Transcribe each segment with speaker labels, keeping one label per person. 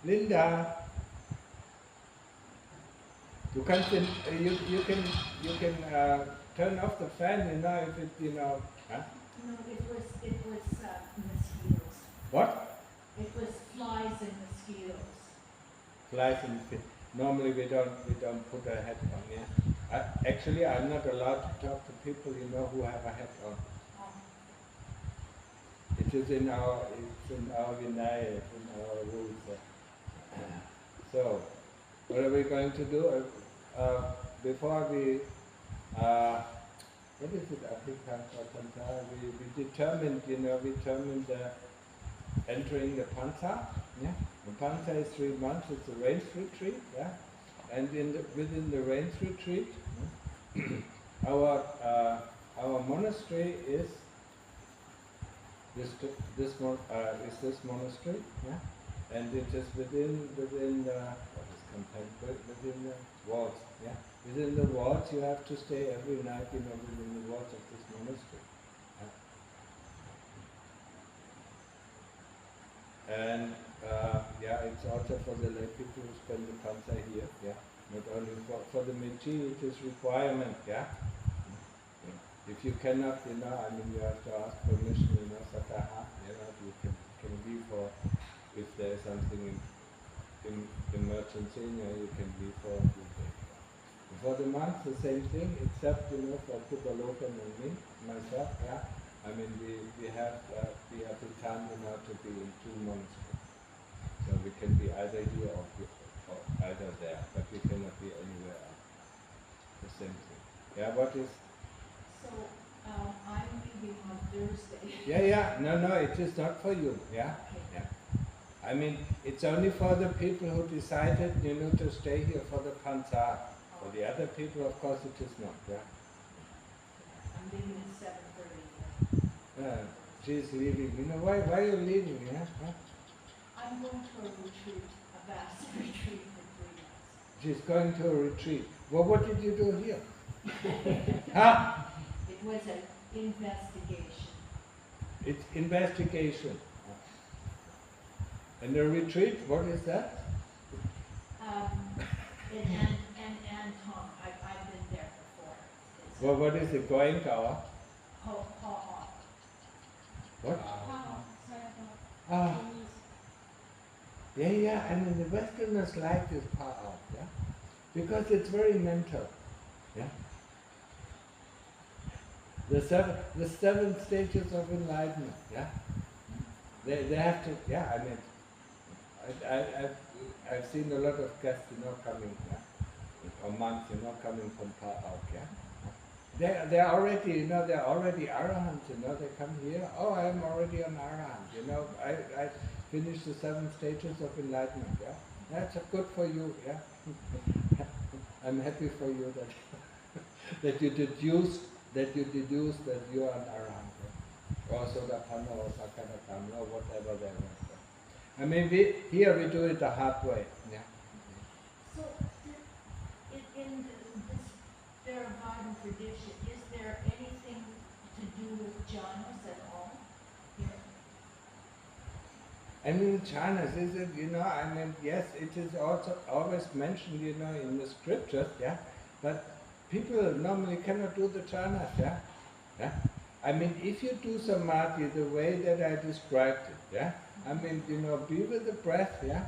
Speaker 1: Linda, you can turn off the fan, if it,
Speaker 2: No, it was mosquitoes.
Speaker 1: What?
Speaker 2: It was flies and mosquitoes.
Speaker 1: Flies and mosquitoes. Normally we don't put a hat on, yeah. Actually, I'm not allowed to talk to people, who have a hat on. It is in our Vinaya, in our rules. So, what are we going to do? Before we, what is it? We determined, entering the Pansa. Yeah, the Pansa is 3 months. It's a rains retreat. Yeah, and within the rains retreat, our monastery is this monastery. Yeah, and it is within within the walls. Yeah, within the walls you have to stay every night. Within the walls of this monastery. And it's also for the lay people who spend the Pansa here. Yeah, not only for the Mechi, it is requirement. Yeah. If you cannot, you have to ask permission. Sataha. You can leave for if there is something in emergency. You can leave for a few days. For the monks, the same thing, except for Kupalokan and me, myself. Yeah. We have the time to be in 2 monasteries. So we can be either here or either there, but we cannot be anywhere else. The same thing. Yeah, what is?
Speaker 2: So, I'm leaving on Thursday.
Speaker 1: Yeah. No, it is not for you. Yeah?
Speaker 2: Okay.
Speaker 1: Yeah. It's only for the people who decided, to stay here for the Pansa. For the other people, of course, it is not. Yeah.
Speaker 2: I'm leaving at 7:30.
Speaker 1: She's leaving. Why are you leaving? Yeah? Huh?
Speaker 2: I'm going to a retreat, a vast retreat for 3 months.
Speaker 1: She's going to a retreat. Well, what did you do here? Huh?
Speaker 2: It was an investigation.
Speaker 1: It's investigation. And the retreat, what is that?
Speaker 2: In Anton. I've been there before.
Speaker 1: Well, what is it? Going to? What? Yeah. The Westerners like this Pa'ao, yeah, because it's very mental, yeah. The seven stages of enlightenment, yeah. They have to, yeah. I've seen a lot of guests, coming, yeah, or monks, coming from Pa'ao, yeah. They're already, they're already arahants, they come here. Oh, I'm already an arahant, I finished the 7 stages of enlightenment, yeah. That's good for you, yeah. I'm happy for you that you deduced that you are an arahant, or Sotapanna or Sakadagama or whatever they want. Here we do it the hard way, yeah.
Speaker 2: So, in this Theravada tradition, is there anything to do with jhanas at all?
Speaker 1: Jhanas, is it, yes, it is also always mentioned, in the scriptures, yeah, but people normally cannot do the jhanas, yeah. If you do samadhi the way that I described it, yeah, be with the breath, yeah.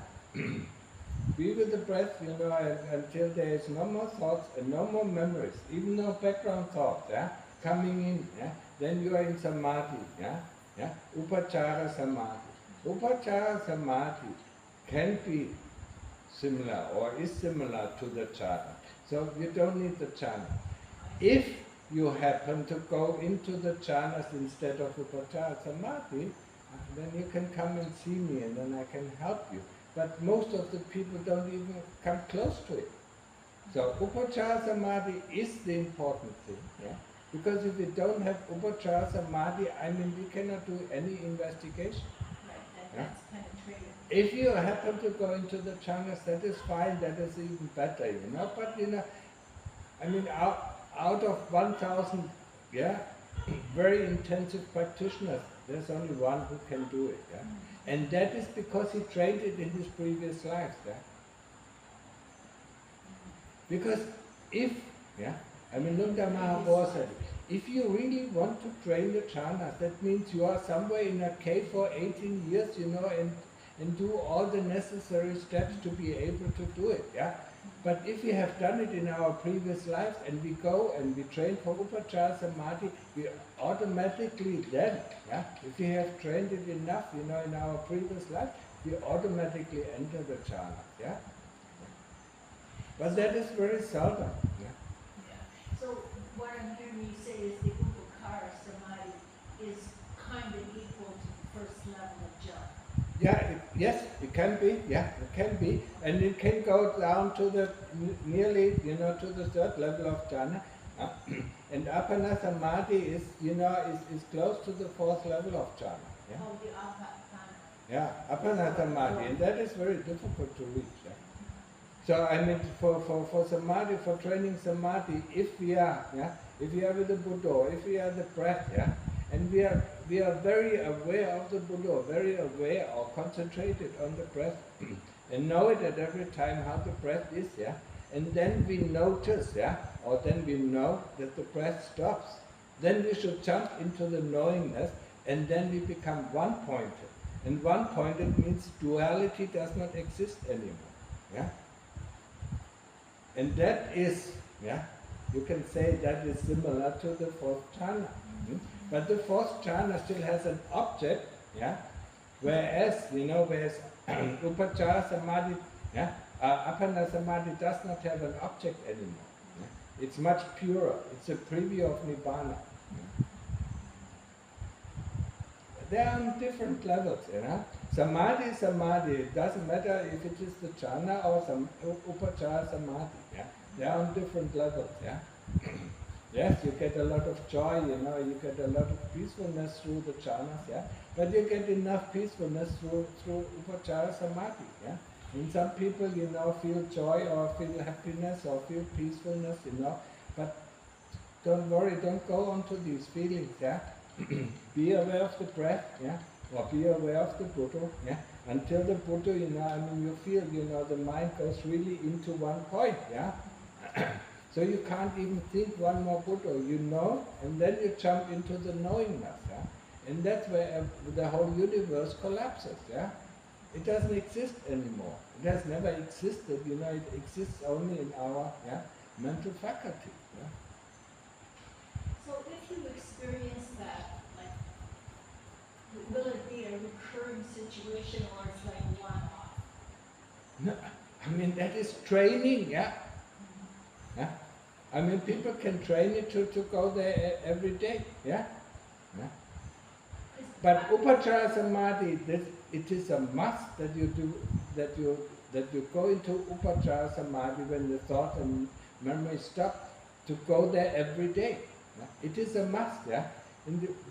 Speaker 1: Be with the breath, until there is no more thoughts and no more memories, even no background thoughts, yeah, coming in, yeah. Then you are in samadhi, yeah. Upachara samadhi. Upachara samadhi can be similar or is similar to the jhana. So you don't need the jhana. If you happen to go into the jhanas instead of upachara samadhi, then you can come and see me and then I can help you. But most of the people don't even come close to it. So upachara samadhi is the important thing, yeah? Because if we don't have upachara samadhi, we cannot do any investigation.
Speaker 2: Right, that's penetrative.
Speaker 1: If you happen to go into the jhanas, that is fine, that is even better, But out of 1,000, yeah, very intensive practitioners, There's only one who can do it. Yeah? And that is because he trained it in his previous lives. Yeah? Because if, Lungta Mahabodhi said, if you really want to train the jhanas, that means you are somewhere in a cave for 18 years, and do all the necessary steps to be able to do it. Yeah? But if we have done it in our previous lives and we go and we train for Upachara Samadhi, we automatically then, if we have trained it enough, in our previous life, we automatically enter the jhana. Yeah? But that is very seldom. Yeah?
Speaker 2: So what I'm hearing you say is the Upachara Samadhi is kind of equal to the first level of jhana.
Speaker 1: Yes, it can be. Yeah, it can be, and it can go down to the nearly, to the third level of jhana. And Apana Samadhi is, is close to the fourth level of jhana. Yeah?
Speaker 2: Oh, the Apana.
Speaker 1: Yeah, Apana Samadhi, and that is very difficult to reach. Yeah? So for Samadhi, for training Samadhi, if we are with the Buddha, if we are the breath, and we are very aware of the Buddha, very aware or concentrated on the breath, and know it at every time how the breath is, and then we notice, or then we know that the breath stops, then we should jump into the knowingness, and then we become one-pointed. And one-pointed means duality does not exist anymore. And that is, you can say that is similar to the fourth jhana. But the fourth jhana still has an object, whereas Upachara Samadhi, Apana Samadhi does not have an object anymore. It's much purer. It's a preview of Nibbana. They are on different levels, Samadhi, it doesn't matter if it is the jhana or some Upachara Samadhi, They are on different levels, Yes, you get a lot of joy, you get a lot of peacefulness through the jhanas, but you get enough peacefulness through Upachara Samadhi, And some people, feel joy or feel happiness or feel peacefulness, but don't worry, don't go on to these feelings, Be aware of the breath, or be aware of the Buddha, Until the Buddha, you feel, the mind goes really into one point, So you can't even think one more Buddha, and then you jump into the knowingness, And that's where the whole universe collapses, It doesn't exist anymore. It has never existed, it exists only in our mental faculty.
Speaker 2: So if you experience that, will it be a recurring situation or it's like one-off?
Speaker 1: No, that is training, people can train it to go there every day, But Upachara Samadhi, it is a must that you do, that you go into Upachara Samadhi when the thought and memory stop, to go there every day. It is a must,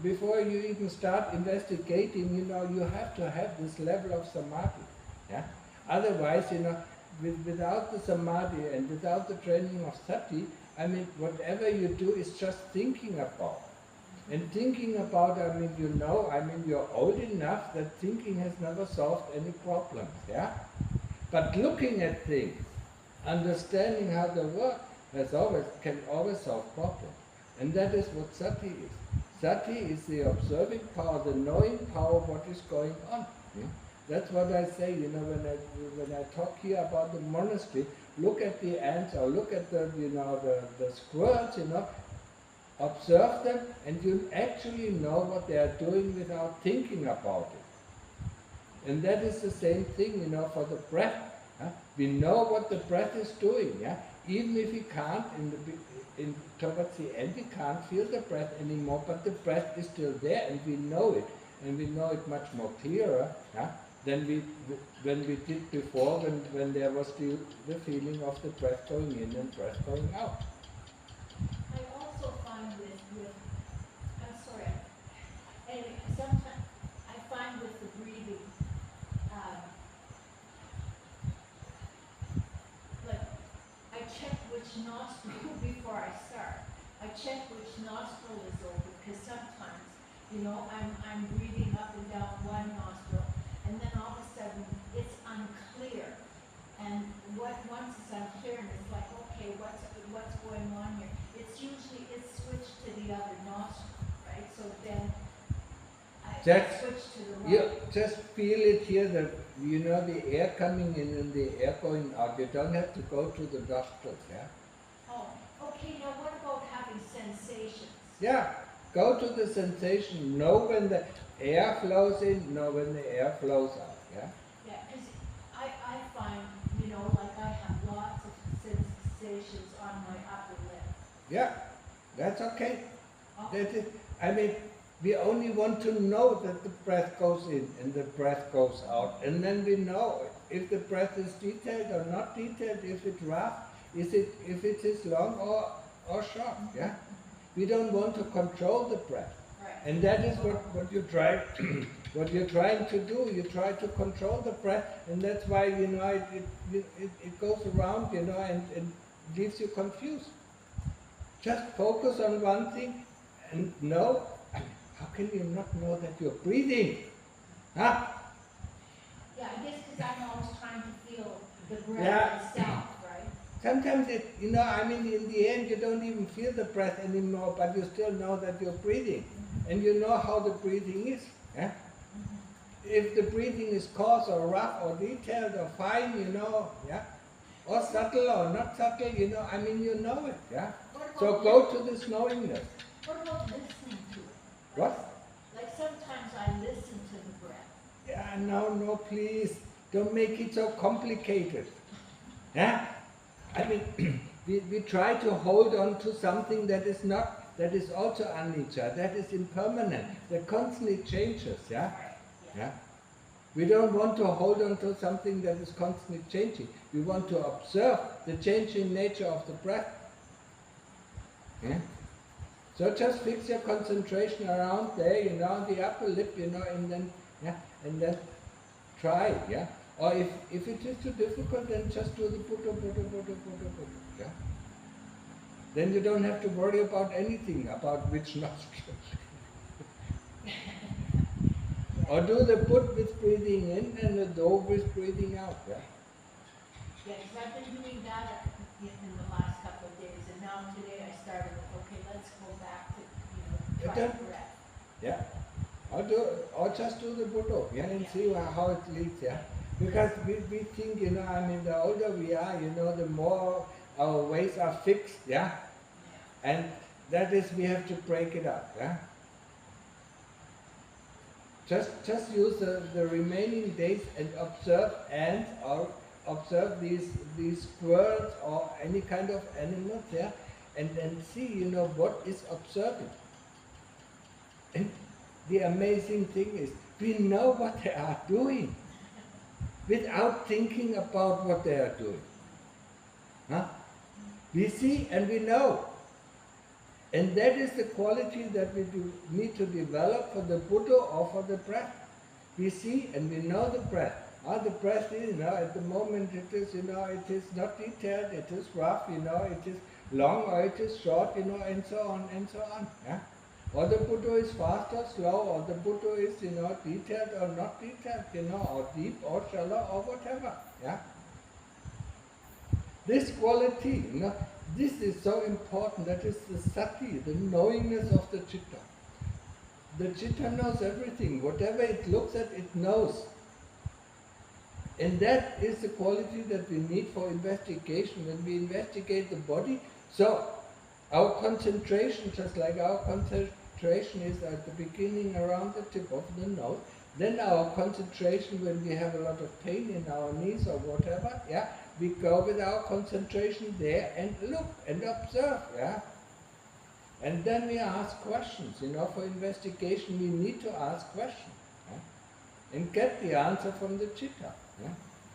Speaker 1: Before you even start investigating, you have to have this level of Samadhi, Otherwise, without the Samadhi and without the training of Sati, whatever you do is just thinking about. And thinking about, you're old enough that thinking has never solved any problems, But looking at things, understanding how they work, can always solve problems. And that is what Sati is. Sati is the observing power, the knowing power of what is going on. That's what I say, when I talk here about the monastery, look at the ants or look at the squirrels, observe them, and you actually know what they are doing without thinking about it. And that is the same thing, for the breath. We know what the breath is doing, Even if we can't, towards the end, we can't feel the breath anymore, but the breath is still there, and we know it. And we know it much more clearer than when we did before, when there was still the feeling of the breath going in and breath going out.
Speaker 2: I also find I'm sorry, anyway, sometimes I find with the breathing, I check which nostril before I start. I check which nostril is open, because sometimes You know, I'm breathing up and down one nostril, and then all of a sudden it's unclear. And once it's unclear, and it's like, okay, what's going on here? It's switched to the other nostril, right? So then I switch to the right.
Speaker 1: You just feel it here, that you know the air coming in and the air going out. You don't have to go to the nostrils, yeah?
Speaker 2: Oh, okay, now what about having sensations?
Speaker 1: Yeah, go to the sensation, know when the air flows in, know when the air flows out, yeah?
Speaker 2: Yeah, because I find, you know, like I have lots of sensations on my upper lip.
Speaker 1: Yeah, that's okay.
Speaker 2: Oh.
Speaker 1: That is, I mean, we only want to know that the breath goes in and the breath goes out, and then we know if the breath is detailed or not detailed, if it's rough, if it is long or short, yeah? We don't want to control the breath.
Speaker 2: Right.
Speaker 1: And that is what you try what you're trying to do. You try to control the breath, and that's why, you know, it goes around, you know, and leaves you confused. Just focus on one thing and know. How can you not know that you're breathing? Huh?
Speaker 2: Yeah, I guess because I'm always trying to feel the breath itself, right?
Speaker 1: Sometimes you know, I mean, in the end, you don't even feel the breath anymore, but you still know that you're breathing. And you know how the breathing is. Yeah? If the breathing is coarse or rough or detailed or fine, you know, yeah? Or subtle or not subtle, you know, I mean, you know it, yeah? So go to this knowingness.
Speaker 2: What about listening to it?
Speaker 1: What?
Speaker 2: Like sometimes I listen to the breath.
Speaker 1: Yeah, no, please. Don't make it so complicated. Yeah? I mean, we try to hold on to something that is not, that is also anicca, that is impermanent, that constantly changes, yeah? Yeah? We don't want to hold on to something that is constantly changing. We want to observe the changing nature of the breath. Yeah? So just fix your concentration around there, you know, the upper lip, you know, and then try, yeah? Or if it is too difficult, then just do the Buddha, yeah? Then you don't have to worry about anything, about which nostril. Or do the Buddha with breathing in and the Do with breathing out, yeah?
Speaker 2: Yeah, because I've been doing that in the last couple of days, and now today I started with, okay, let's go back to, you know, try the breath.
Speaker 1: Yeah. Or just do the Buddha, yeah, and see how it leads, yeah? Because we think, you know, I mean, the older we are, you know, the more our ways are fixed, yeah? And that is, we have to break it up, yeah? Just use the remaining days and observe these squirrels or any kind of animals, yeah? And then see, you know, what is observing. And the amazing thing is, we know what they are doing without thinking about what they are doing. Huh? We see and we know. And that is the quality that we need to develop for the Buddha or for the breath. We see and we know the breath. The breath is, you know, at the moment it is, you know, it is not detailed, it is rough, you know, it is long or it is short, you know, and so on and so on. Yeah? Or the Buddha is fast or slow, or the Buddha is, you know, detailed or not detailed, you know, or deep or shallow or whatever. Yeah? This quality, you know, this is so important. That is the sati, the knowingness of the citta. The citta knows everything. Whatever it looks at, it knows. And that is the quality that we need for investigation. When we investigate the body, so our concentration, just like our concentration is at the beginning around the tip of the nose, then our concentration when we have a lot of pain in our knees or whatever, yeah, we go with our concentration there and look and observe, yeah. And then we ask questions, you know, for investigation we need to ask questions, yeah? And get the answer from the citta. Yeah?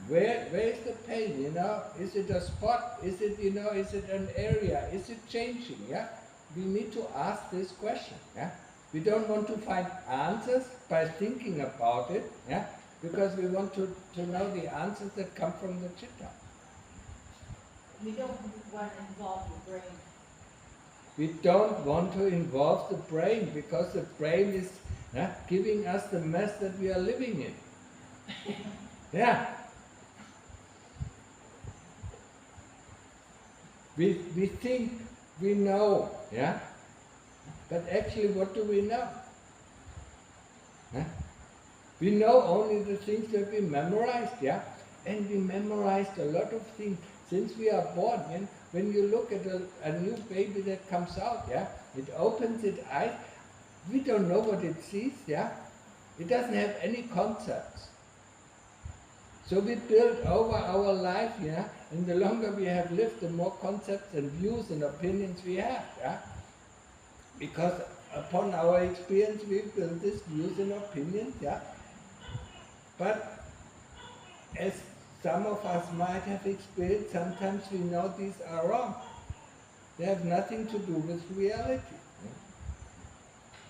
Speaker 1: Where is the pain, you know? Is it a spot? Is it, you know, is it an area? Is it changing, yeah? We need to ask this question, yeah? We don't want to find answers by thinking about it, yeah? Because we want to know the answers that come from the citta.
Speaker 2: We don't want to involve the brain.
Speaker 1: We don't want to involve the brain because the brain giving us the mess that we are living in. Yeah. We think we know, yeah? But actually, what do we know? We know only the things that we memorized, yeah? And we memorized a lot of things since we are born. And when you look at a new baby that comes out, yeah? It opens its eyes. We don't know what it sees, yeah? It doesn't have any concepts. So we build over our life, yeah? And the longer we have lived, the more concepts and views and opinions we have, yeah? Because upon our experience, we build these views and opinions, yeah? But as some of us might have experienced, sometimes we know these are wrong. They have nothing to do with reality.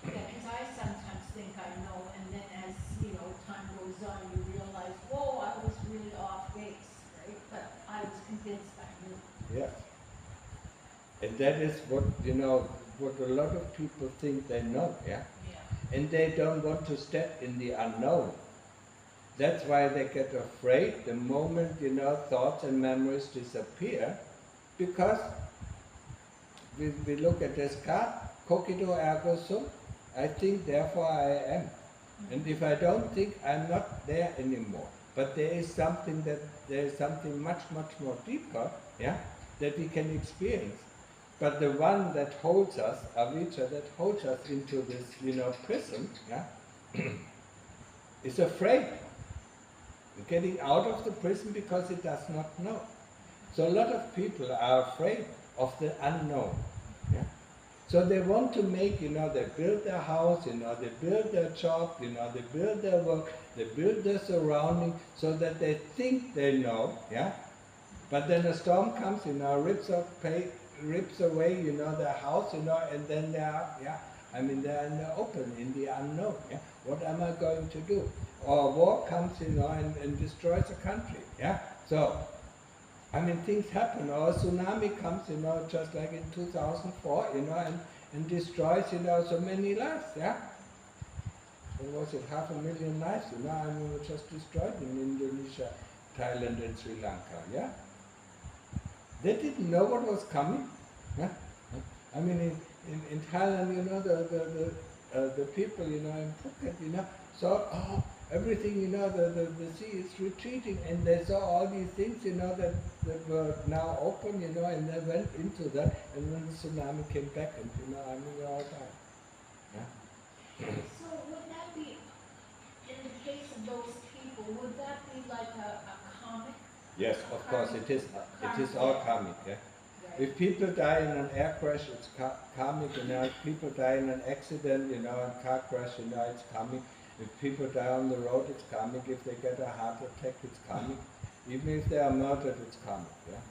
Speaker 2: Yeah, because I sometimes think I know, and then as time goes on, you realize, whoa, I was really off base, right? But I was convinced I knew.
Speaker 1: Yes. And that is what what a lot of people think they know, yeah?
Speaker 2: Yeah.
Speaker 1: And they don't want to step in the unknown. That's why they get afraid the moment, thoughts and memories disappear, because we look at Descartes, cogito ergo sum, I think, therefore I am. And if I don't think, I'm not there anymore. But there is something much, much more deeper, yeah, that we can experience. But the one that holds us, avijja, that holds us into this, prison, yeah, is afraid. We're getting out of the prison because it does not know. So a lot of people are afraid of the unknown. Yeah? So they want to make, they build their house, they build their job, they build their work, they build their surrounding so that they think they know, yeah? But then a storm comes, rips away, their house, and then they are, they're in the open, in the unknown, yeah? What am I going to do? Or war comes, and destroys a country, yeah? So, things happen. Or a tsunami comes, just like in 2004, and destroys, so many lives, yeah? What was it, 500,000 lives, just destroyed in Indonesia, Thailand and Sri Lanka, yeah? They didn't know what was coming, yeah? In Thailand, the people, in Phuket, saw, everything, the sea is retreating, and they saw all these things, that were now open, and they went into that, and when the tsunami came back, and, they all died. Yeah?
Speaker 2: So would that be, in the case of those people, would that be like a comic?
Speaker 1: Yes, of course, it is all karmic, yeah? Right. If people die in an air crash, it's karmic, If people die in an accident, a car crash, it's karmic. If people die on the road, it's karmic. If they get a heart attack, it's karmic. Even if they are murdered, it's karmic, yeah?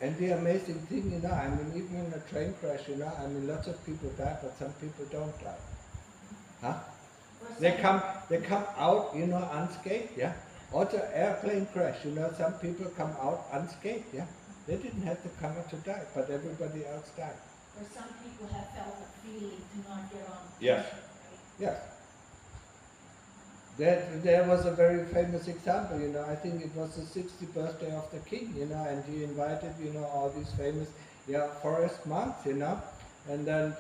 Speaker 1: And the amazing thing, even in a train crash, lots of people die, but some people don't die. Huh? They come out, unscathed, yeah? Also airplane crash, some people come out unscathed, yeah? They didn't have the karma to die, but everybody else died.
Speaker 2: Or some people have felt a feeling to not get on.
Speaker 1: Yes.
Speaker 2: Right?
Speaker 1: Yes. There was a very famous example, I think it was the 60th birthday of the king, and he invited, all these famous, forest monks, and then,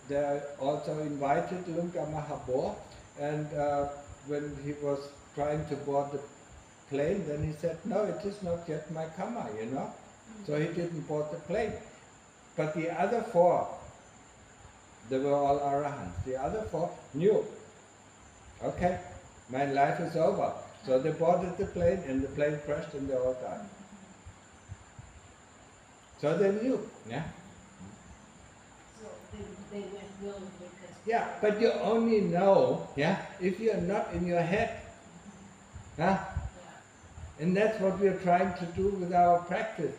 Speaker 1: they also invited Lunga Mahabor, and when he was trying to board the plane, then he said, no, it is not yet my karma, So he didn't board the plane. But the other four, they were all arahants. The other four knew, okay, my life is over. So they boarded the plane, and the plane crashed, and they all died. So they knew, yeah?
Speaker 2: So they went willingly because...
Speaker 1: Yeah, but you only know, yeah, if you're not in your head. Huh? Yeah. And that's what we're trying to do with our practice.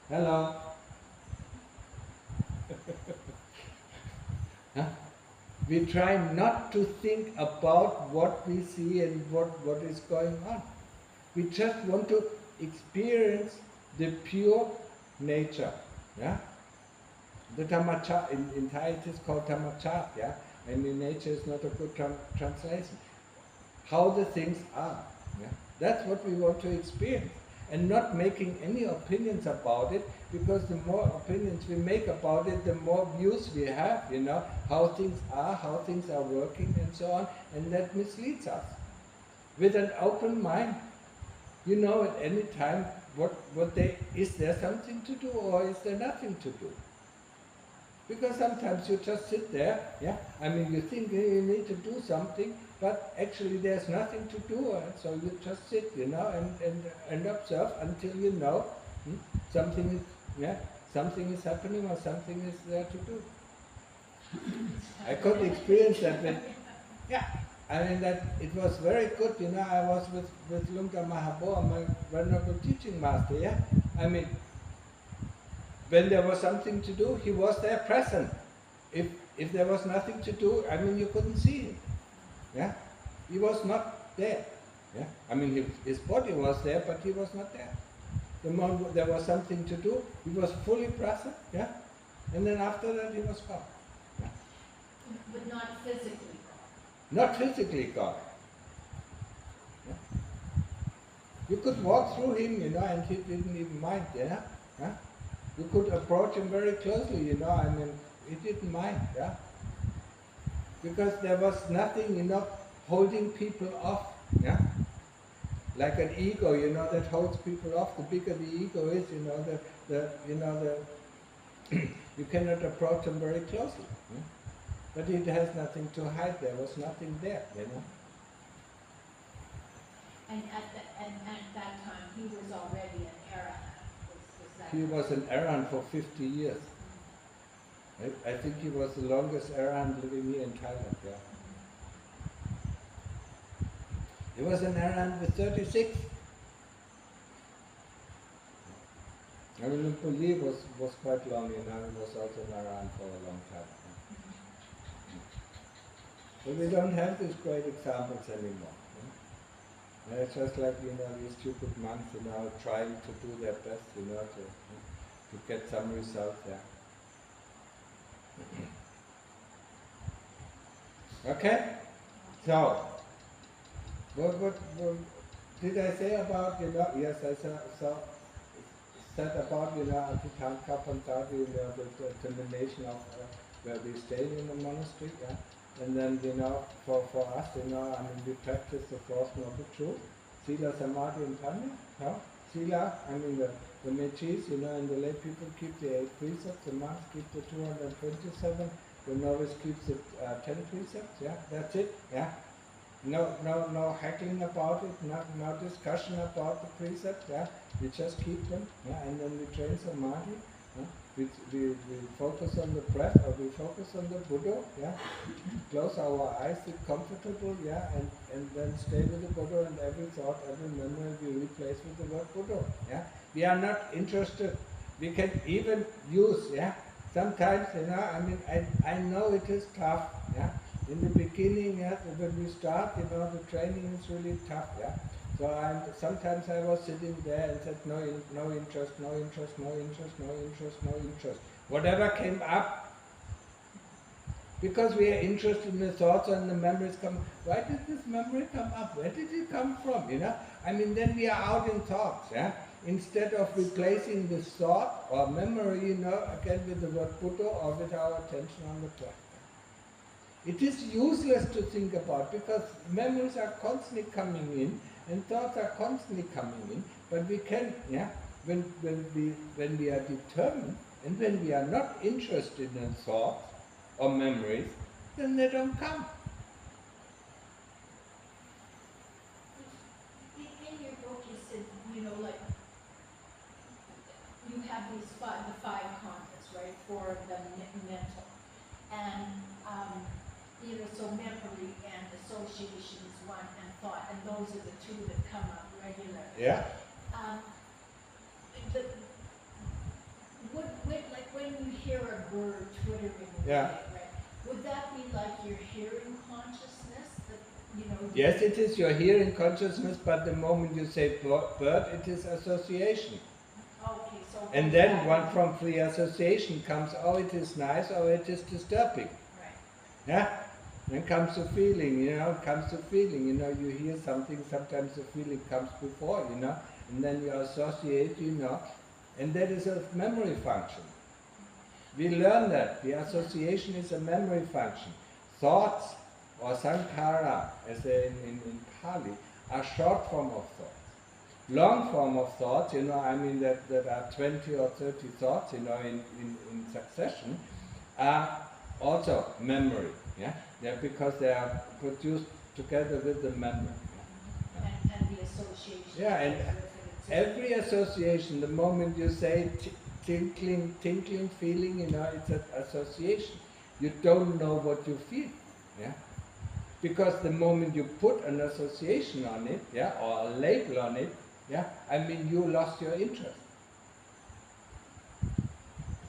Speaker 1: Hello? Huh? We try not to think about what we see and what is going on. We just want to experience the pure nature. Yeah? The Dhammacha, in Thai it is called Dhammachat, yeah? I mean, nature is not a good translation. How the things are, yeah? That's what we want to experience. And not making any opinions about it, because the more opinions we make about it, the more views we have, you know, how things are working and so on, and that misleads us. With an open mind, you know at any time is there something to do or is there nothing to do? Because sometimes you just sit there, yeah, I mean you think you need to do something, but actually there's nothing to do, and so you just sit, you know, and observe until you know something is happening or something is there to do. I could experience that when, yeah, I mean that it was very good, you know, I was with Lungta Mahabo, my venerable teaching master, yeah, I mean, when there was something to do, he was there present. If there was nothing to do, I mean, you couldn't see him. Yeah, he was not there. Yeah, I mean, his body was there, but he was not there. The moment there was something to do, he was fully present. Yeah, and then after that, he was gone. Yeah.
Speaker 2: But not physically gone.
Speaker 1: Not physically gone. Yeah. You could walk through him, you know, and he didn't even mind. Yeah. Yeah? You could approach him very closely, you know, I mean, he didn't mind, yeah? Because there was nothing, you know, holding people off, yeah? Like an ego, you know, that holds people off. The bigger the ego is, you know, you cannot approach him very closely. Yeah? But it has nothing to hide, there was nothing there, you know.
Speaker 2: And at that time, he was already an arahant.
Speaker 1: He was an arahant for 50 years. I think he was the longest arahant living here in Thailand, yeah. He was an arahant with 36. I mean, Puli was quite long, you know, he was also an arahant for a long time. But we don't have these great examples anymore. And it's just like, you know, these stupid monks, you know, trying to do their best, you know, to get some result there. Okay? So, what did I say about, you know, yes, I said about, you know, Atitanka Pantati, you know, the termination of where we stayed in the monastery, yeah? And then, you know, for us, you know, I mean, we practice the Fourth Noble Truth, Sila, Samadhi, and Panya. How? Sila, I mean, the Mechis, you know, and the lay people keep the 8 precepts, the monks keep the 227, the novice keeps the 10 precepts, yeah, that's it, yeah. No haggling about it, no discussion about the precepts, yeah. We just keep them, yeah, and then we train Samadhi. Yeah? We focus on the breath, or we focus on the Buddha, yeah? Close our eyes, sit comfortable, yeah, and then stay with the Buddha, and every thought, every memory we replace with the word Buddha, yeah? We are not interested, we can even use, yeah? Sometimes, you know, I mean, I know it is tough, yeah? In the beginning, yeah, when we start, you know, the training is really tough, yeah? So sometimes I was sitting there and said, no interest, no interest, no interest, no interest, no interest. Whatever came up, because we are interested in the thoughts and the memories come. Why did this memory come up? Where did it come from? You know, I mean, then we are out in thoughts. Yeah, instead of replacing this thought or memory, you know, again with the word Buddha or with our attention on the breath. It is useless to think about because memories are constantly coming in. And thoughts are constantly coming in, but we can, yeah, when we are determined and when we are not interested in thoughts or memories, then they don't come.
Speaker 2: In your book you said, you know, like, you have these the 5 concepts, right, for the mental. And, you know, so memory and association is one, and thought, and those are the 2 that come up regularly.
Speaker 1: Yeah.
Speaker 2: Like when you hear a bird twittering away,
Speaker 1: Yeah.
Speaker 2: right? Would that be like your hearing consciousness? That, you know.
Speaker 1: Yes, it is your hearing consciousness, but the moment you say bird, it is association.
Speaker 2: Okay, so
Speaker 1: And then one from free association comes, oh, it is nice, or it is disturbing.
Speaker 2: Right.
Speaker 1: Yeah? Then comes the feeling, you hear something, sometimes the feeling comes before, and then you associate, and that is a memory function. We learn that the association is a memory function. Thoughts or sankhara, as in Pali, are short form of thoughts. Long form of thoughts, that are 20 or 30 thoughts, in succession, are also memory, because they are produced together with the memory.
Speaker 2: And the association.
Speaker 1: Yeah, and every association, the moment you say tinkling feeling, it's an association. You don't know what you feel, because the moment you put an association on it, or a label on it, you lost your interest.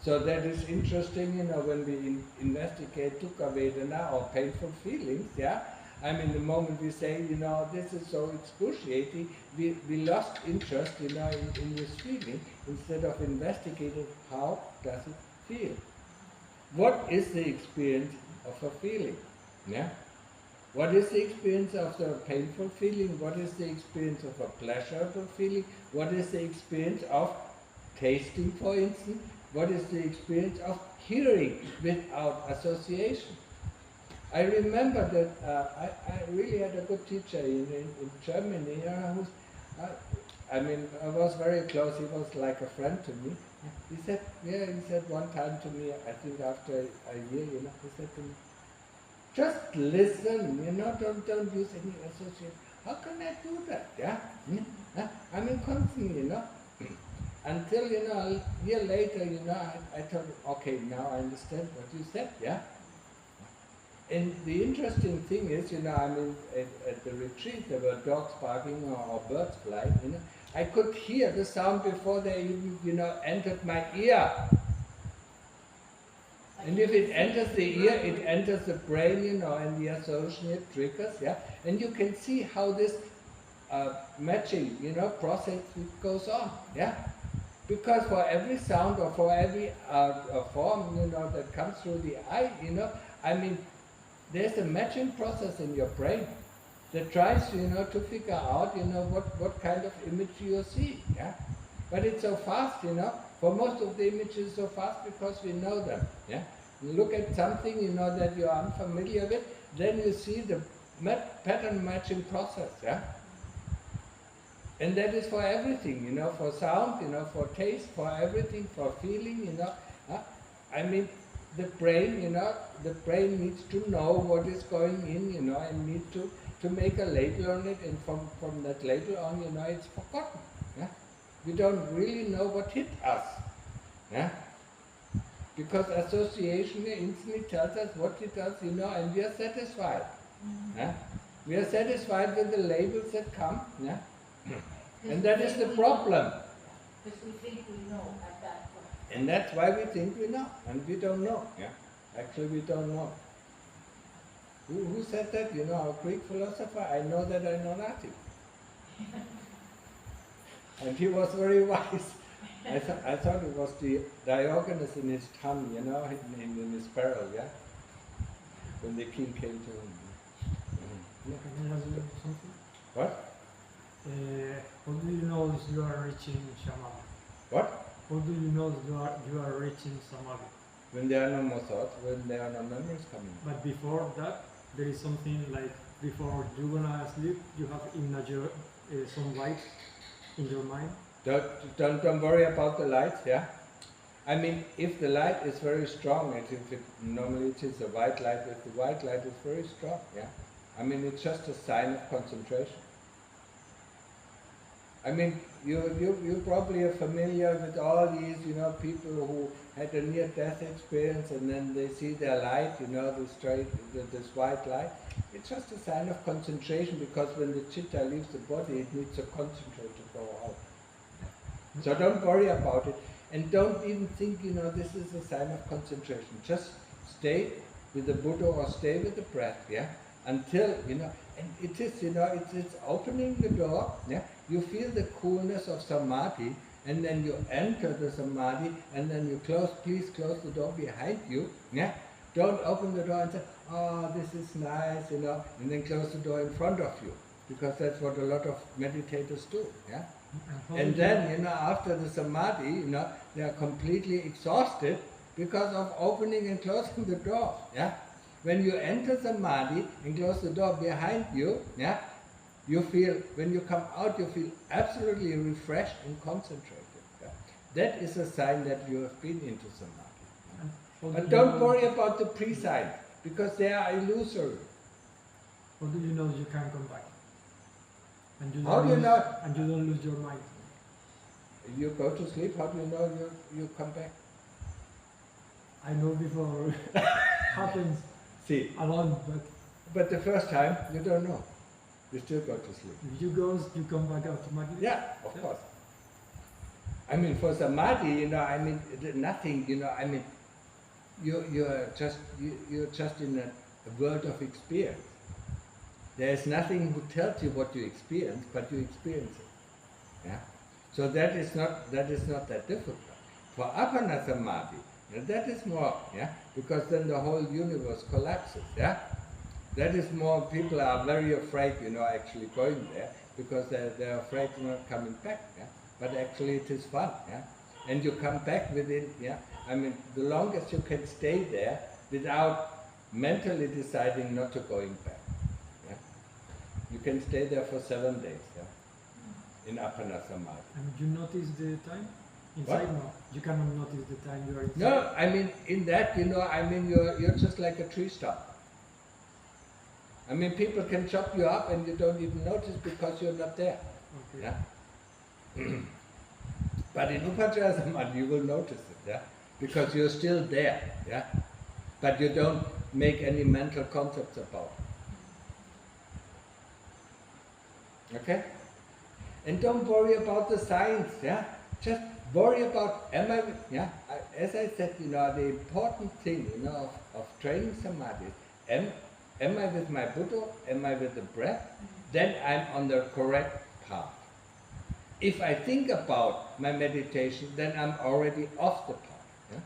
Speaker 1: So that is interesting, when we investigate dukkha vedana or painful feelings, the moment we say, this is so excruciating, we lost interest, in this feeling, instead of investigating how does it feel. What is the experience of a feeling? What is the experience of the painful feeling? What is the experience of a pleasurable feeling? What is the experience of tasting, for instance? What is the experience of hearing without association? I remember that I really had a good teacher in Germany, I was very close, he was like a friend to me. He said one time to me, I think after a year, he said to me, just listen, don't use any association. How can I do that, constantly, Until, a year later, I told him, okay, now I understand what you said, And the interesting thing is, at the retreat, there were dogs barking or birds flying, I could hear the sound before they even, entered my ear. And if it enters the ear, it enters the brain, and the associated triggers, And you can see how this matching, process goes on, Because for every sound or for every form, that comes through the eye, there's a matching process in your brain that tries, to figure out, what kind of image you see, But it's so fast, for most of the images so fast because we know them, You look at something, that you are unfamiliar with, then you see the pattern matching process, And that is for everything, for sound, for taste, for everything, for feeling, the brain needs to know what is going in, and need to make a label on it, and from that label on, it's forgotten, We don't really know what hit us, Because association instantly tells us what it does, and we are satisfied, We are satisfied with the labels that come, And that is the problem.
Speaker 2: Because we think we know at that point.
Speaker 1: And that's why we think we know, and we don't know. Actually, we don't know. Who said that? A Greek philosopher. I know that I know nothing. And he was very wise. I thought it was the Diogenes in his tongue, in his barrel, when the king came to him.
Speaker 3: Can I ask you something?
Speaker 1: What?
Speaker 3: How do you know if you are reaching samadhi?
Speaker 1: What?
Speaker 3: How do you know that you are reaching samadhi?
Speaker 1: When there are no more thoughts, when there are no memories coming.
Speaker 3: But before that, there is something like before you're gonna sleep, you have some light in your mind.
Speaker 1: Don't worry about the lights, if the light is very strong, normally it is a white light, if the white light is very strong, it's just a sign of concentration. You probably are familiar with all these, people who had a near-death experience and then they see their light, this white light. It's just a sign of concentration because when the chitta leaves the body, it needs to concentrate to go out. So don't worry about it, and don't even think, this is a sign of concentration. Just stay with the Buddha or stay with the breath, until, and it is, it's opening the door, You feel the coolness of samadhi, and then you enter the samadhi, and then you please close the door behind you, yeah? Don't open the door and say, oh, this is nice, and then close the door in front of you, because that's what a lot of meditators do, yeah? And then, after the samadhi, they are completely exhausted because of opening and closing the door, yeah? When you enter samadhi and close the door behind you, yeah, you feel, when you come out, you feel absolutely refreshed and concentrated. Yeah? That is a sign that you have been into samadhi. But don't worry about the pre-signs, because they are illusory.
Speaker 3: How do you know you can come back? And
Speaker 1: How do you know?
Speaker 3: And you don't lose your mind.
Speaker 1: You go to sleep, how do you know you come back?
Speaker 3: I know before happens
Speaker 1: See,
Speaker 3: alone,
Speaker 1: but the first time, you don't know. You still go to sleep.
Speaker 3: if you come back automatically.
Speaker 1: Yeah, of course. I mean, for samadhi, nothing, you're just in a world of experience. There is nothing who tells you what you experience, but you experience it. Yeah. So that is not that difficult. For apana samadhi, that is more, yeah, because then the whole universe collapses. Yeah. That is more. People are very afraid, actually going there, because they're afraid of not coming back. Yeah. But actually, it is fun. Yeah. And you come back within. Yeah. I mean, the longest you can stay there without mentally deciding not to going back. Yeah. You can stay there for 7 days. Yeah. In apana samadhi.
Speaker 3: And you notice the time inside now. You cannot notice the time you are inside.
Speaker 1: No, I mean in that, you're just like a tree stump. I mean, people can chop you up and you don't even notice because you're not there.
Speaker 3: Okay.
Speaker 1: Yeah. But in Upajjhaya Samadhi, you will notice it, yeah, because you're still there, yeah. But you don't make any mental concepts about it. Okay. And don't worry about the signs, yeah. Just worry about, yeah. As I said, the important thing, of training samadhi is, am I with my Buddha? Am I with the breath? Then I'm on the correct path. If I think about my meditation, then I'm already off the path. Yeah?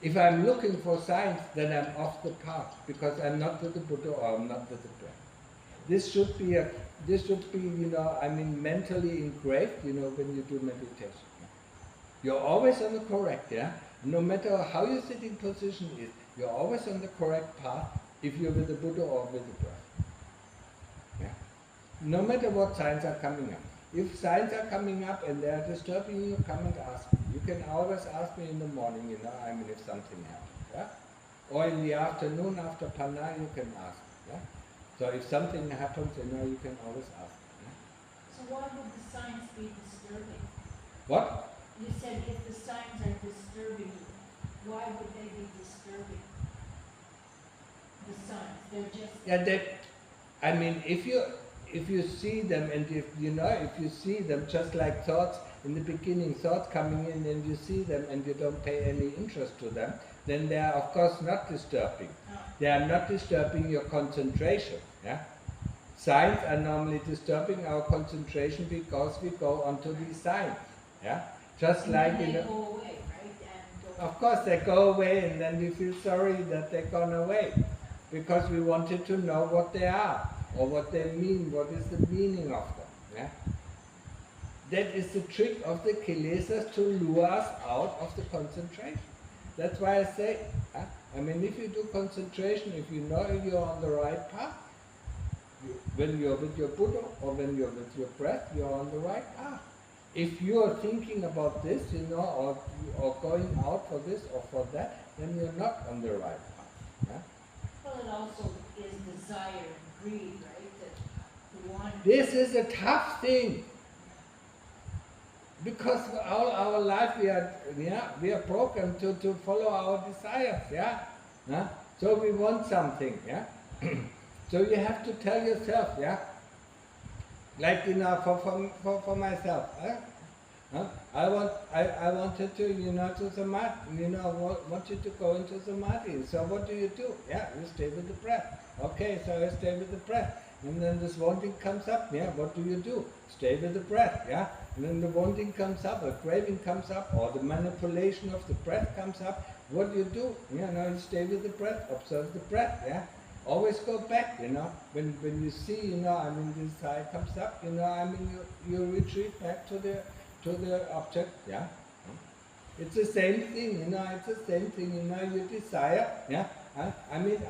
Speaker 1: If I'm looking for signs, then I'm off the path, because I'm not with the Buddha or I'm not with the breath. This should be mentally engraved, when you do meditation. Yeah? You're always on the correct, yeah? No matter how your sitting position is, you're always on the correct path if you're with the Buddha or with the breath. Yeah? No matter what signs are coming up. If signs are coming up and they are disturbing you, come and ask me. You can always ask me in the morning, if something happens. Yeah? Or in the afternoon after Pana, you can ask. Yeah? So if something happens, you can always ask. Yeah?
Speaker 2: So why would the signs be disturbing?
Speaker 1: What?
Speaker 2: You said if the signs are disturbing you, why would they be disturbing? The signs, they're just...
Speaker 1: Yeah, if you see them, and if you see them just like thoughts in the beginning, thoughts coming in, and you see them and you don't pay any interest to them, then they are of course not disturbing. They are not disturbing your concentration. Yeah? Signs are normally disturbing our concentration because we go onto these signs. Yeah? Just
Speaker 2: and
Speaker 1: like
Speaker 2: they go away, right?
Speaker 1: Of course they go away, and then we feel sorry that they've gone away, because we wanted to know what they are, or what they mean, what is the meaning of them. Yeah? That is the trick of the kilesas, to lure us out of the concentration. That's why I say, if you do concentration, if you know you're on the right path, when you're with your Buddha or when you're with your breath, you're on the right path. If you're thinking about this, or going out for this or for that, then you're not on the right path. Yeah?
Speaker 2: Well, it also is desire and greed, right? To want.
Speaker 1: This is a tough thing, because all our life we are programmed to follow our desires. Yeah, so we want something. Yeah, so you have to tell yourself. Yeah, like for myself. I wanted to to samadhi. Want you to go into samadhi. So what do? Yeah, you stay with the breath. Okay, so I stay with the breath. And then this wanting comes up, yeah, what do? Stay with the breath, yeah? And then the wanting comes up, a craving comes up, or the manipulation of the breath comes up. What do? You know, you stay with the breath, observe the breath, yeah? Always go back, you know. When you see, you know, I mean, this desire comes up, you know, I mean, you retreat back to the object, yeah? It's the same thing, you know, it's the same thing, you know, you desire, yeah? I mean,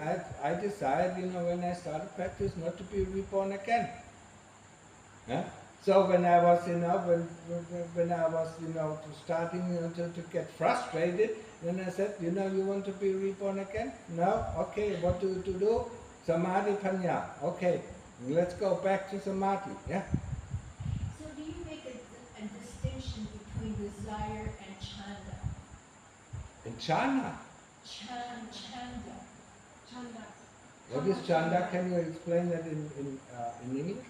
Speaker 1: I desired, you know, when I started practice not to be reborn again. Yeah? So when I was, you know, when I was, you know, starting, you know, to get frustrated, then I said, you know, you want to be reborn again? No? Okay, what to do? Samadhi Panya. Okay, let's go back to Samadhi, yeah?
Speaker 2: So do you make a distinction between desire and chanda?
Speaker 1: And Chanda.
Speaker 2: Chanda.
Speaker 1: What is Chanda? Can you explain that in English?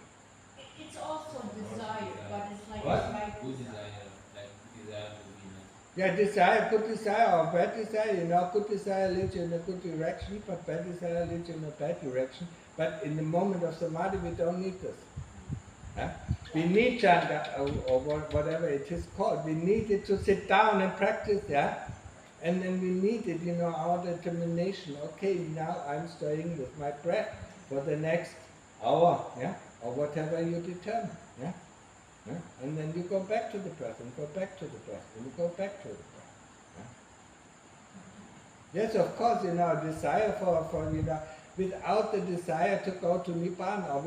Speaker 2: It's also desire, but it's like
Speaker 1: What?
Speaker 2: right
Speaker 4: Good
Speaker 2: desire.
Speaker 4: desire, like desire to be nice.
Speaker 1: Yeah, desire, good desire or bad desire, you know, good desire leads you in a good direction, but bad desire leads you in a bad direction. But in the moment of Samadhi, we don't need this. Huh? We need Chanda, or whatever it is called. We need it to sit down and practice, yeah? And then we need it, you know, our determination. Okay, now I'm staying with my breath for the next hour, yeah? Or whatever you determine, yeah? Yeah? And then you go back to the breath, and go back to the breath, and you go back to the breath. Yeah? Yes, of course, you know, desire for you know, without the desire to go to Nibbana, or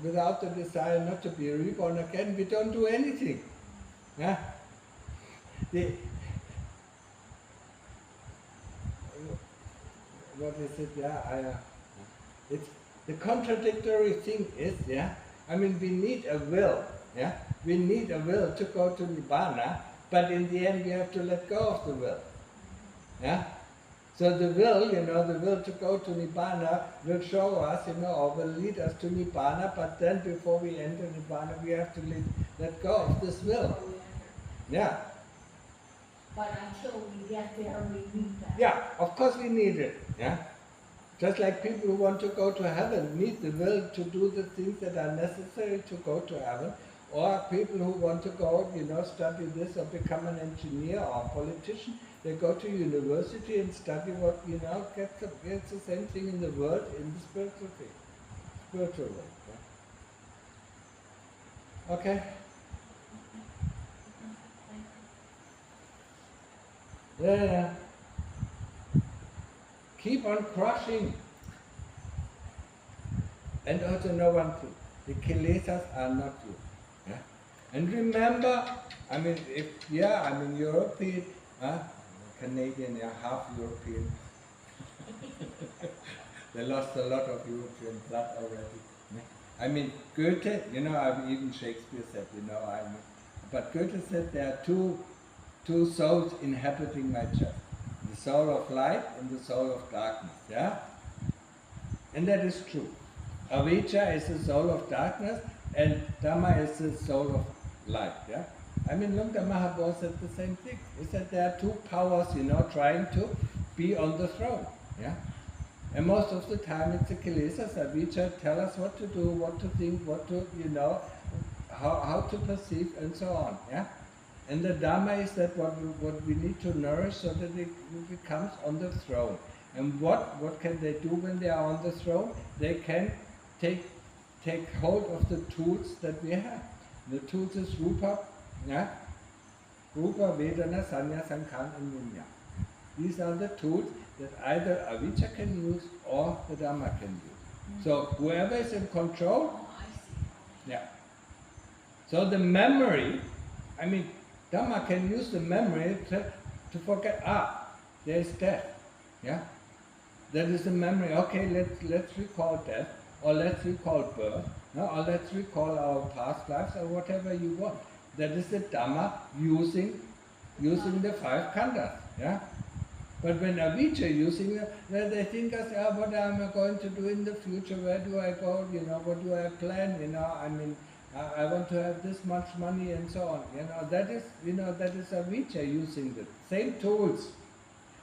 Speaker 1: without the desire not to be reborn again, we don't do anything. Yeah? What is it? Yeah, it's the contradictory thing is, yeah. I mean, we need a will, yeah. We need a will to go to Nibbana, but in the end, we have to let go of the will, yeah. So the will, you know, the will to go to Nibbana will show us, you know, or will lead us to Nibbana. But then, before we enter Nibbana, we have to let go of this will, yeah.
Speaker 2: But until we get there, we need that.
Speaker 1: Yeah, of course we need it, yeah. Just like people who want to go to heaven need the will to do the things that are necessary to go to heaven, or people who want to go, you know, study this or become an engineer or a politician, they go to university and study what, you know, gets the same thing in the world, in the spiritual world. Yeah? Okay? Yeah. Keep on crushing. And also know one thing, the kilesas are not you. Yeah? And remember, I mean, European, Canadian, yeah, half European. They lost a lot of European blood already. Yeah? I mean, Goethe, you know, even Shakespeare said, you know, but Goethe said there are two souls inhabiting my chest. The soul of light and the soul of darkness, yeah? And that is true. Avijja is the soul of darkness and Dhamma is the soul of light, yeah? I mean, Lungta Mahabodhi said the same thing. He said there are two powers, you know, trying to be on the throne, yeah? And most of the time it's the kilesas, avijja, tell us what to do, what to think, what to, you know, how to perceive and so on, yeah? And the Dhamma is that what we need to nourish so that it becomes on the throne. And what can they do when they are on the throne? They can take hold of the tools that we have. The tools is Rupa, yeah? Rupa, Vedana, Sanya, Sankhara and Vinyana. These are the tools that either avijja can use or the Dhamma can use. So whoever is in control,
Speaker 2: Oh, I see.
Speaker 1: yeah. So the memory, I mean, Dhamma can use the memory to forget, there is death, yeah? That is the memory, okay, let's recall death, or let's recall birth, no? Or let's recall our past lives, or whatever you want. That is the Dhamma using the five khandhas, yeah? But when avijja using it, they think as, what am I going to do in the future, where do I go, you know, what do I plan, you know, I mean, I want to have this much money and so on. That is avijja using the same tools.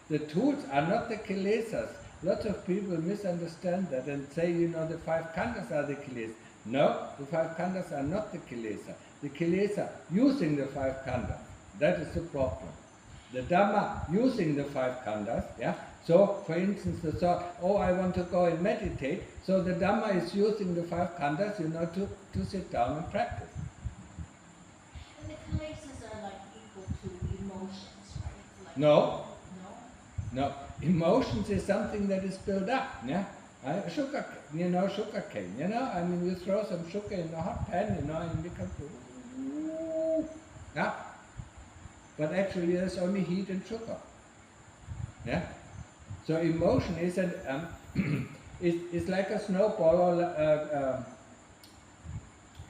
Speaker 1: The tools are not the kilesas. Lots of people misunderstand that and say, the five khandhas are the kilesas. No, the five khandhas are not the kilesa. the kilesa using the 5 khandhas. That is the problem. The Dhamma using the 5 khandhas, yeah. So, for instance, the thought, oh, I want to go and meditate. So the Dhamma is using the 5 khandhas, to sit down and practice.
Speaker 2: And the kilesas are like equal to emotions, right? Like,
Speaker 1: No.
Speaker 2: No?
Speaker 1: No. Emotions is something that is built up, yeah. Sugar, sugar cane, I mean, you throw some sugar in a hot pan, and it becomes, yeah. But actually, there's only heat and sugar, yeah. So emotion is is like a snowball or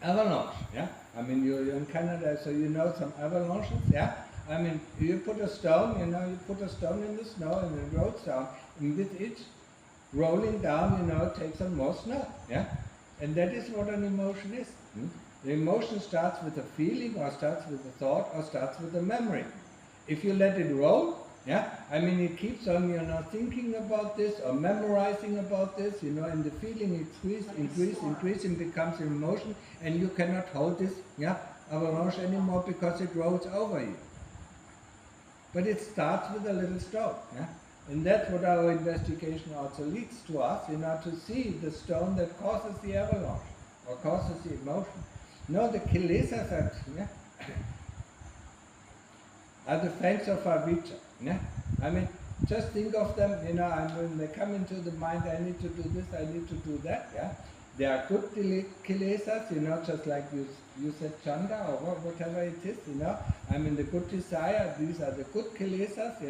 Speaker 1: avalanche, yeah. I mean, you're in Canada, so you know some avalanches, yeah. I mean, you put a stone, you put a stone in the snow and it rolls down, and with each rolling down, it takes on more snow, yeah. And that is what an emotion is. The emotion starts with a feeling, or starts with a thought, or starts with a memory. If you let it roll, yeah, I mean, it keeps on, thinking about this or memorizing about this, and the feeling increases and becomes an emotion, and you cannot hold this, yeah, avalanche anymore because it rolls over you. But it starts with a little stone, yeah, and that's what our investigation also leads to us, to see the stone that causes the avalanche or causes the emotion. No, the kilesas are the fangs of avijja. Yeah? I mean, just think of them, when they come into the mind, I need to do this, I need to do that, yeah? They are good kilesas, just like you said chanda or whatever it is, I mean, the good desire, these are the good kilesas,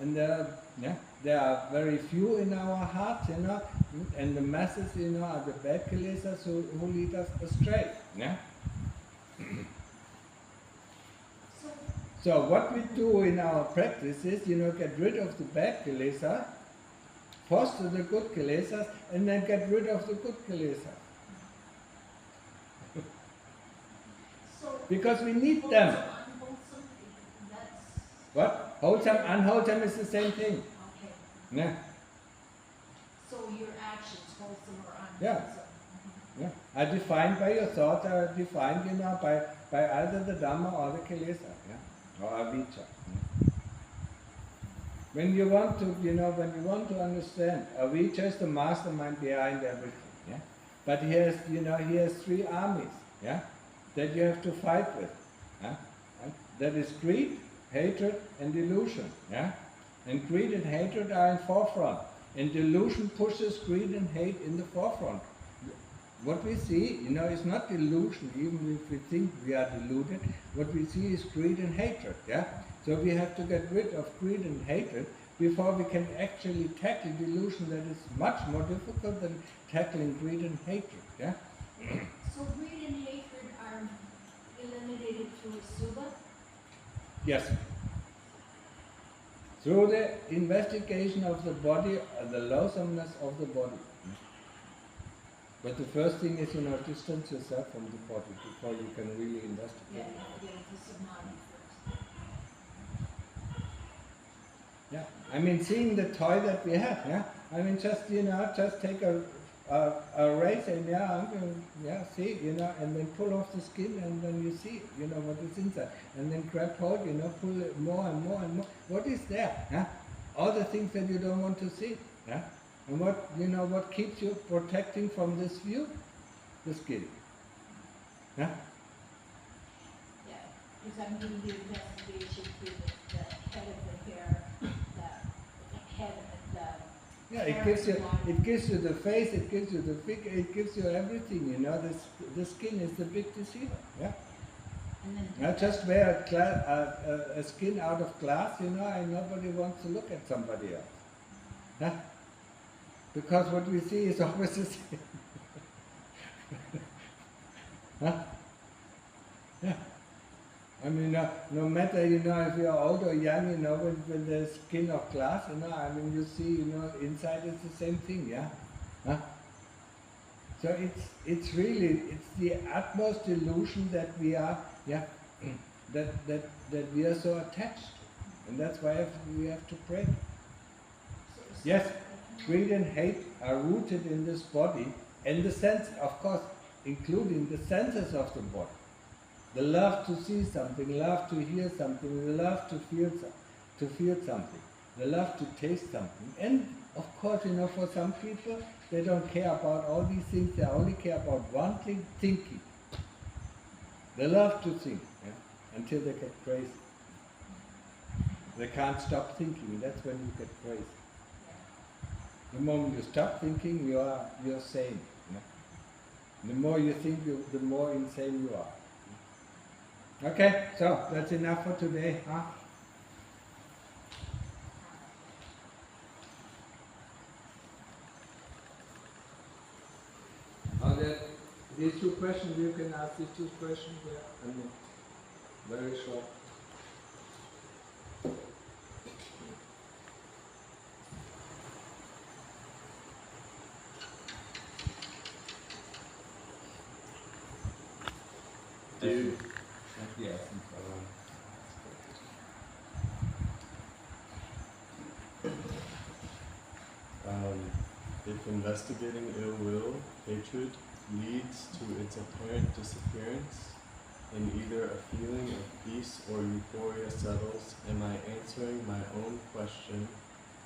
Speaker 1: and there are very few in our hearts, and the masses, are the bad kilesas who lead us astray, yeah? So what we do in our practice is, get rid of the bad kilesas, foster the good kilesas, and then get rid of the good kilesas. Because we need them. What? Wholesome, unwholesome is the same thing.
Speaker 2: Okay.
Speaker 1: Yeah.
Speaker 2: So your actions, wholesome or unwholesome?
Speaker 1: Yeah. Yeah. Are defined by your thoughts, are defined, by either the Dhamma or the kilesa, yeah, or avijja. Yeah. When you want to understand, avijja is the mastermind behind everything, yeah. But he has 3 armies, yeah, that you have to fight with, yeah. That is greed, hatred, and delusion, yeah. And greed and hatred are in forefront, and delusion pushes greed and hate in the forefront. What we see, is not delusion, even if we think we are deluded. What we see is greed and hatred, yeah? So we have to get rid of greed and hatred before we can actually tackle delusion that is much more difficult than tackling greed and hatred, yeah?
Speaker 2: So greed and hatred are eliminated through subha?
Speaker 1: Yes. Through the investigation of the body, the loathsomeness of the body. But the first thing is, distance yourself from the body before you can really investigate.
Speaker 2: Yeah, the samadhi first.
Speaker 1: Yeah, I mean, seeing the toy that we have, yeah. I mean, just take a razor and see, and then pull off the skin, and then you see, what is inside, and then grab hold, pull it more and more and more. What is there? Yeah? All the things that you don't want to see. Yeah. And what keeps you protecting from this view? The skin. Huh?
Speaker 2: Yeah, because I'm doing the investigation through the head of the hair, the head of the...
Speaker 1: Yeah, it gives you the face, it gives you the figure, it gives you everything, the skin is the big deceiver, yeah?
Speaker 2: And then...
Speaker 1: Now just wear a skin out of glass, and nobody wants to look at somebody else. Huh? Because what we see is always the same. Huh? Yeah. I mean, no matter, if you're old or young, when there's skin of glass, I mean, you see, inside it's the same thing, yeah? Huh? So it's the utmost illusion that we are, yeah, that we are so attached to. And that's why we have to break. Yes. Greed and hate are rooted in this body, and the sense, of course, including the senses of the body. The love to see something, love to hear something, the love to feel something, the love to taste something. And of course, for some people, they don't care about all these things, they only care about one thing, thinking. They love to think, until they get crazy. They can't stop thinking, that's when you get crazy. The moment you stop thinking, you're sane. The more you think, the more insane you are. Okay, so that's enough for today, huh? These two questions, you can ask these two questions there. Very short.
Speaker 5: If investigating ill will, hatred, leads to its apparent disappearance, and either a feeling of peace or euphoria settles, am I answering my own question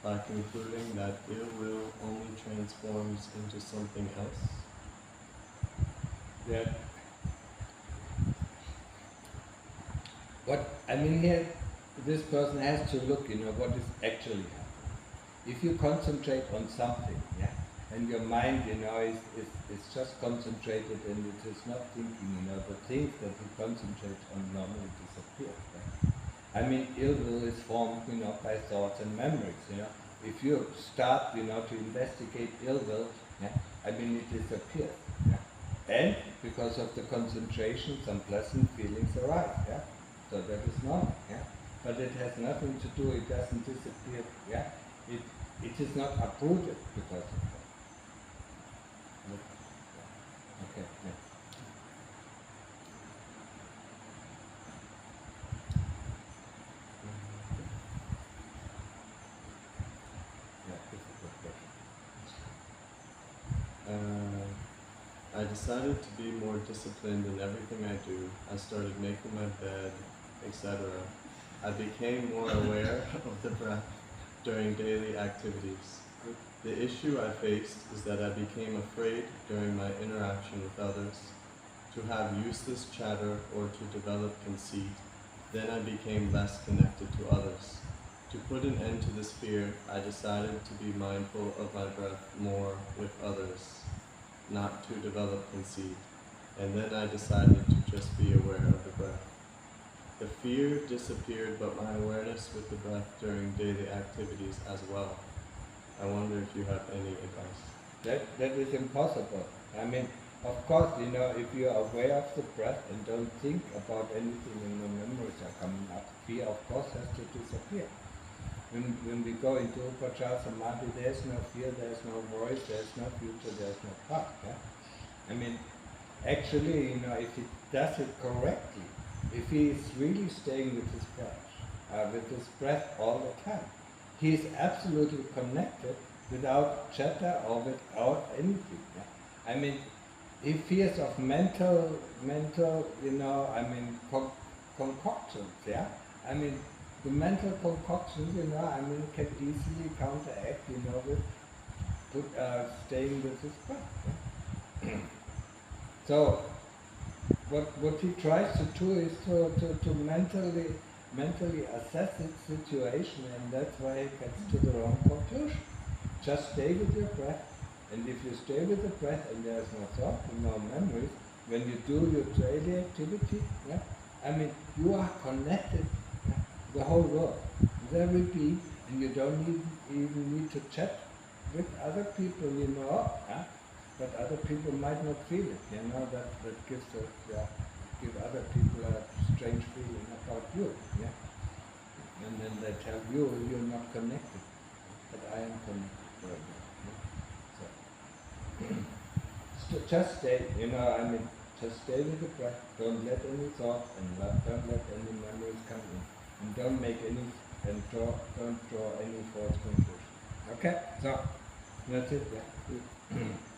Speaker 5: by concluding that ill will only transforms into something else?
Speaker 1: Yeah. Here, this person has to look, what is actually happening. If you concentrate on something, and your mind, is just concentrated and it is not thinking, the things that you concentrate on normally disappear. Right? Ill will is formed, by thoughts and memories, If you start, to investigate ill will, it disappears. And because of the concentration, some pleasant feelings arise, So that is normal, But it has nothing to do, it doesn't disappear, It is not uprooted because of that. Okay, this is a good question.
Speaker 5: I decided to be more disciplined in everything I do. I started making my bed, etc. I became more aware of the breath during daily activities. The issue I faced is that I became afraid during my interaction with others to have useless chatter or to develop conceit. Then I became less connected to others. To put an end to this fear, I decided to be mindful of my breath more with others, not to develop conceit. And then I decided to just be aware of the breath. The fear disappeared, but my awareness with the breath during daily activities as well. I wonder if you have any advice.
Speaker 1: That is impossible. Of course, if you are aware of the breath and don't think about anything and no memories are coming up, fear of course has to disappear. When we go into Upachara Samadhi, there is no fear, there is no voice, there is no future, there is no past. Actually, if he does it correctly, if he is really staying with his breath all the time, he is absolutely connected without chatter or without anything. He fears of mental, concoctions, the mental concoctions, can easily counteract, with staying with his breath. So, what he tries to do is to mentally assess its situation, and that's why he gets to the wrong conclusion. Just stay with your breath, and if you stay with the breath and there is no thought and no memories, when you do your daily activity, you are connected to the whole world, with every being, and you don't even need to chat with other people, but other people might not feel it, that gives give other people a strange feeling about you, and then they tell you you're not connected, but I am connected right now. So just stay, just stay with the breath. Don't let any thought and don't let any memories come in, and don't make any don't draw any false conclusions. Okay, so that's it. Yeah.